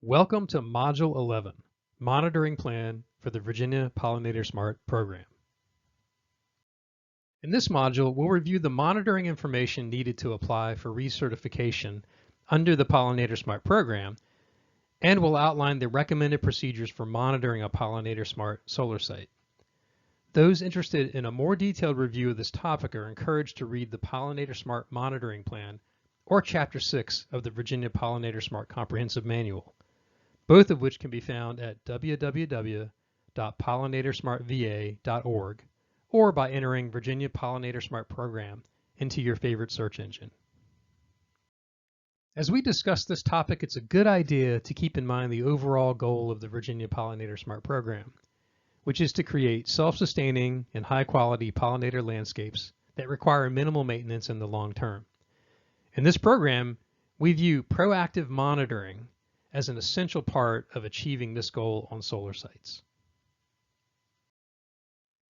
Welcome to Module 11, Monitoring Plan for the Virginia Pollinator-Smart program. In this module, we'll review the monitoring information needed to apply for recertification under the Pollinator-Smart program, and we'll outline the recommended procedures for monitoring a Pollinator-Smart solar site. Those interested in a more detailed review of this topic are encouraged to read the Pollinator-Smart Monitoring Plan or Chapter 6 of the Virginia Pollinator-Smart Comprehensive Manual, both of which can be found at www.pollinatorsmartva.org or by entering Virginia Pollinator-Smart Program into your favorite search engine. As we discuss this topic, it's a good idea to keep in mind the overall goal of the Virginia Pollinator-Smart Program, which is to create self-sustaining and high-quality pollinator landscapes that require minimal maintenance in the long term. In this program, we view proactive monitoring as an essential part of achieving this goal on solar sites.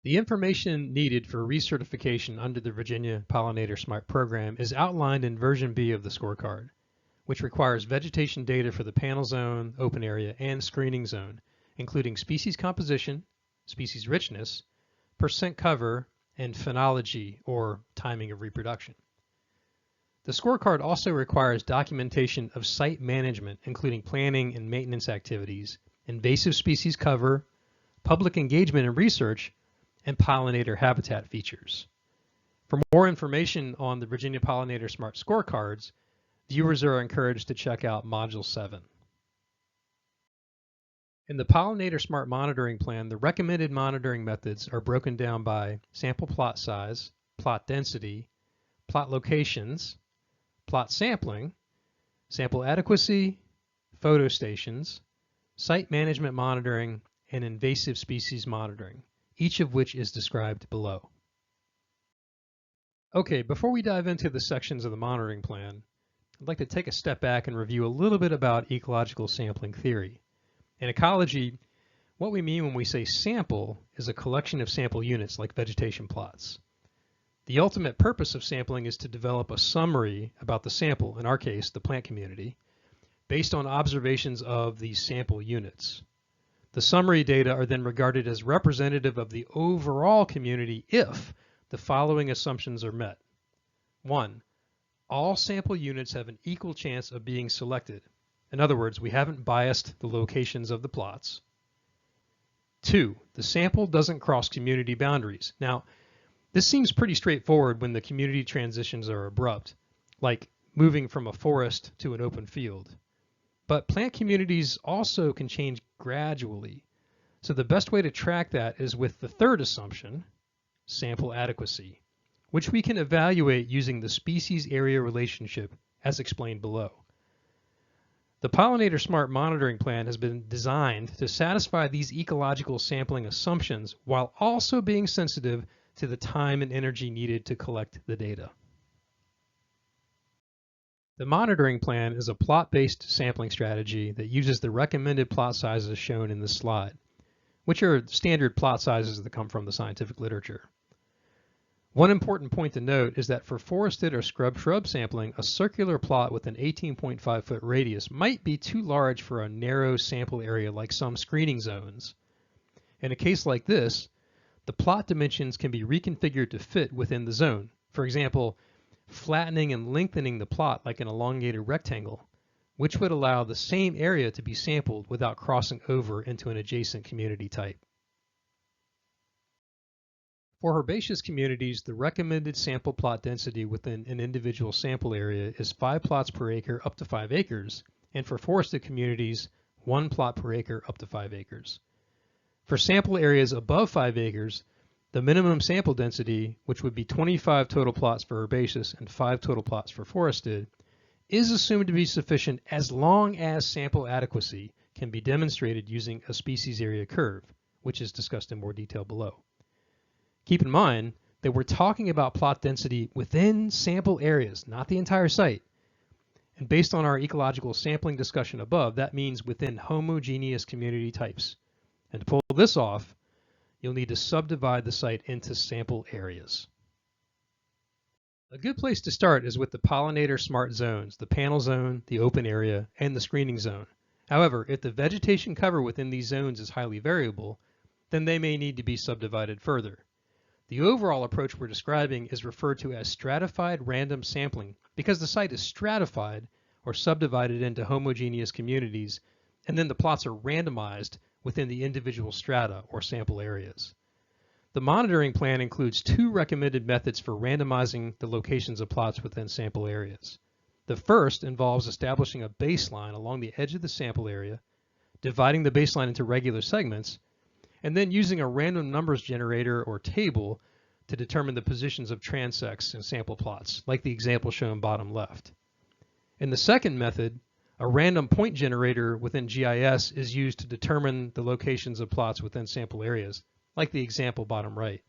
The information needed for recertification under the Virginia Pollinator-Smart program is outlined in version B of the scorecard, which requires vegetation data for the panel zone, open area, and screening zone, including species composition, species richness, percent cover, and phenology, or timing of reproduction. The scorecard also requires documentation of site management, including planning and maintenance activities, invasive species cover, public engagement and research, and pollinator habitat features. For more information on the Virginia Pollinator-Smart scorecards, viewers are encouraged to check out Module 7. In the Pollinator-Smart monitoring plan, the recommended monitoring methods are broken down by sample plot size, plot density, plot locations, plot sampling, sample adequacy, photo stations, site management monitoring, and invasive species monitoring, each of which is described below. Okay, before we dive into the sections of the monitoring plan, I'd like to take a step back and review a little bit about ecological sampling theory. In ecology, what we mean when we say sample is a collection of sample units like vegetation plots. The ultimate purpose of sampling is to develop a summary about the sample, in our case, the plant community, based on observations of these sample units. The summary data are then regarded as representative of the overall community if the following assumptions are met. 1. All sample units have an equal chance of being selected. In other words, we haven't biased the locations of the plots. 2. The sample doesn't cross community boundaries. Now, this seems pretty straightforward when the community transitions are abrupt, like moving from a forest to an open field. But plant communities also can change gradually. So the best way to track that is with the third assumption, sample adequacy, which we can evaluate using the species area relationship as explained below. The Pollinator-Smart monitoring plan has been designed to satisfy these ecological sampling assumptions while also being sensitive to the time and energy needed to collect the data. The monitoring plan is a plot-based sampling strategy that uses the recommended plot sizes shown in this slide, which are standard plot sizes that come from the scientific literature. One important point to note is that for forested or scrub-shrub sampling, a circular plot with an 18.5-foot radius might be too large for a narrow sample area like some screening zones. In a case like this, the plot dimensions can be reconfigured to fit within the zone. For example, flattening and lengthening the plot like an elongated rectangle, which would allow the same area to be sampled without crossing over into an adjacent community type. For herbaceous communities, the recommended sample plot density within an individual sample area is 5 plots per acre up to 5 acres, and for forested communities, 1 plot per acre up to 5 acres. For sample areas above 5 acres, the minimum sample density, which would be 25 total plots for herbaceous and 5 total plots for forested, is assumed to be sufficient as long as sample adequacy can be demonstrated using a species area curve, which is discussed in more detail below. Keep in mind that we're talking about plot density within sample areas, not the entire site. And based on our ecological sampling discussion above, that means within homogeneous community types. And to pull this off, you'll need to subdivide the site into sample areas. A good place to start is with the Pollinator-Smart zones, the panel zone, the open area, and the screening zone, However, if the vegetation cover within these zones is highly variable, then they may need to be subdivided further. The overall approach we're describing is referred to as stratified random sampling because the site is stratified or subdivided into homogeneous communities, and then the plots are randomized within the individual strata or sample areas. The monitoring plan includes two recommended methods for randomizing the locations of plots within sample areas. The first involves establishing a baseline along the edge of the sample area, dividing the baseline into regular segments, and then using a random numbers generator or table to determine the positions of transects in sample plots, like the example shown bottom left. In the second method, a random point generator within GIS is used to determine the locations of plots within sample areas, like the example bottom right.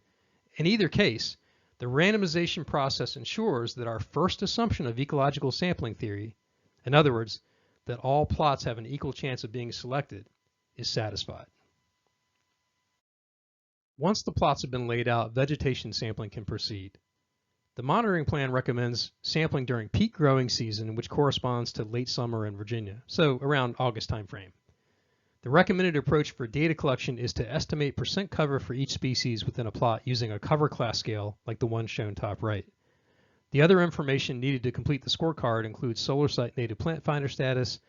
In either case, the randomization process ensures that our first assumption of ecological sampling theory, in other words, that all plots have an equal chance of being selected, is satisfied. Once the plots have been laid out, vegetation sampling can proceed. The monitoring plan recommends sampling during peak growing season, which corresponds to late summer in Virginia, so around August timeframe. The recommended approach for data collection is to estimate percent cover for each species within a plot using a cover class scale like the one shown top right. The other information needed to complete the scorecard includes solar site native plant finder status,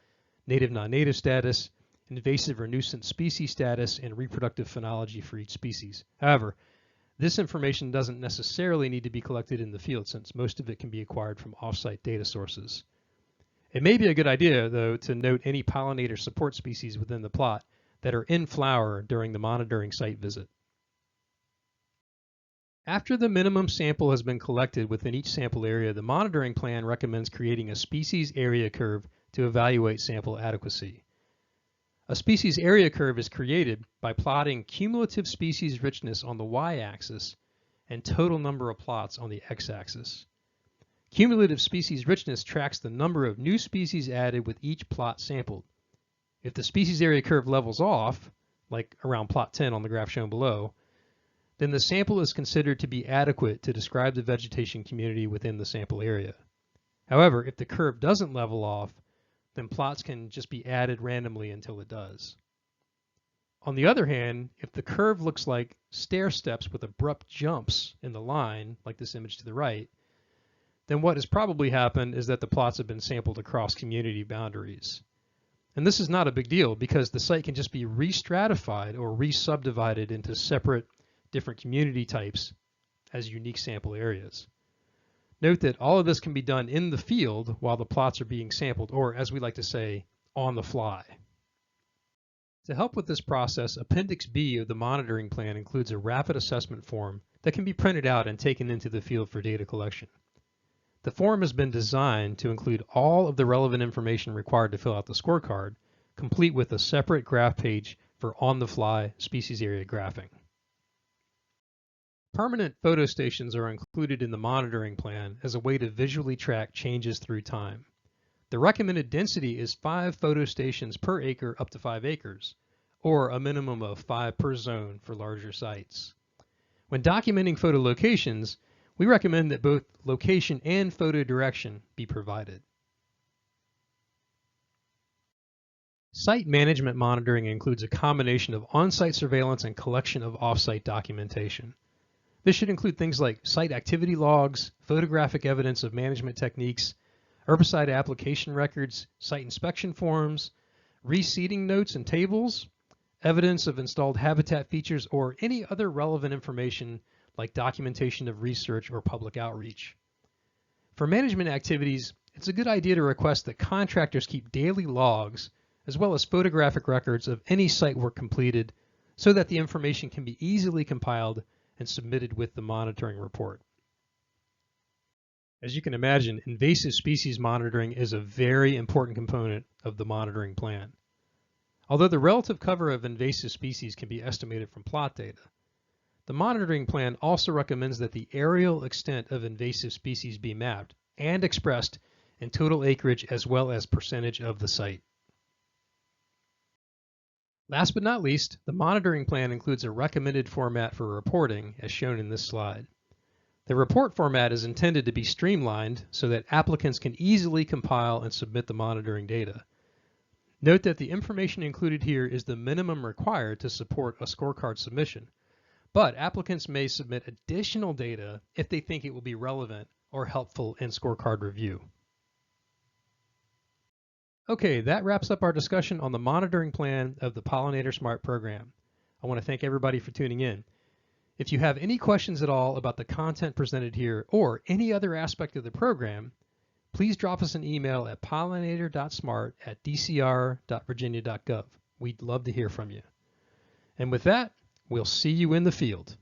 native non-native status, invasive or nuisance species status, and reproductive phenology for each species. However, this information doesn't necessarily need to be collected in the field since most of it can be acquired from off-site data sources. It may be a good idea, though, to note any pollinator support species within the plot that are in flower during the monitoring site visit. After the minimum sample has been collected within each sample area, the monitoring plan recommends creating a species area curve to evaluate sample adequacy. A species area curve is created by plotting cumulative species richness on the y-axis and total number of plots on the x-axis. Cumulative species richness tracks the number of new species added with each plot sampled. If the species area curve levels off, like around plot 10 on the graph shown below, then the sample is considered to be adequate to describe the vegetation community within the sample area. However, if the curve doesn't level off, then plots can just be added randomly until it does. On the other hand, if the curve looks like stair steps with abrupt jumps in the line, like this image to the right, then what has probably happened is that the plots have been sampled across community boundaries. And this is not a big deal because the site can just be re-stratified or re-subdivided into separate different community types as unique sample areas. Note that all of this can be done in the field while the plots are being sampled, or as we like to say, on the fly. To help with this process, Appendix B of the monitoring plan includes a rapid assessment form that can be printed out and taken into the field for data collection. The form has been designed to include all of the relevant information required to fill out the scorecard, complete with a separate graph page for on-the-fly species area graphing. Permanent photo stations are included in the monitoring plan as a way to visually track changes through time. The recommended density is 5 photo stations per acre up to 5 acres, or a minimum of 5 per zone for larger sites. When documenting photo locations, we recommend that both location and photo direction be provided. Site management monitoring includes a combination of on-site surveillance and collection of off-site documentation. This should include things like site activity logs, photographic evidence of management techniques, herbicide application records, site inspection forms, reseeding notes and tables, evidence of installed habitat features, or any other relevant information like documentation of research or public outreach. For management activities, it's a good idea to request that contractors keep daily logs as well as photographic records of any site work completed so that the information can be easily compiled and submitted with the monitoring report. As you can imagine, invasive species monitoring is a very important component of the monitoring plan. Although the relative cover of invasive species can be estimated from plot data, the monitoring plan also recommends that the areal extent of invasive species be mapped and expressed in total acreage as well as percentage of the site. Last but not least, the monitoring plan includes a recommended format for reporting as shown in this slide. The report format is intended to be streamlined so that applicants can easily compile and submit the monitoring data. Note that the information included here is the minimum required to support a scorecard submission, but applicants may submit additional data if they think it will be relevant or helpful in scorecard review. Okay, that wraps up our discussion on the monitoring plan of the Pollinator-Smart program. I want to thank everybody for tuning in. If you have any questions at all about the content presented here or any other aspect of the program, please drop us an email at pollinator.smart@dcr.virginia.gov. We'd love to hear from you. And with that, we'll see you in the field.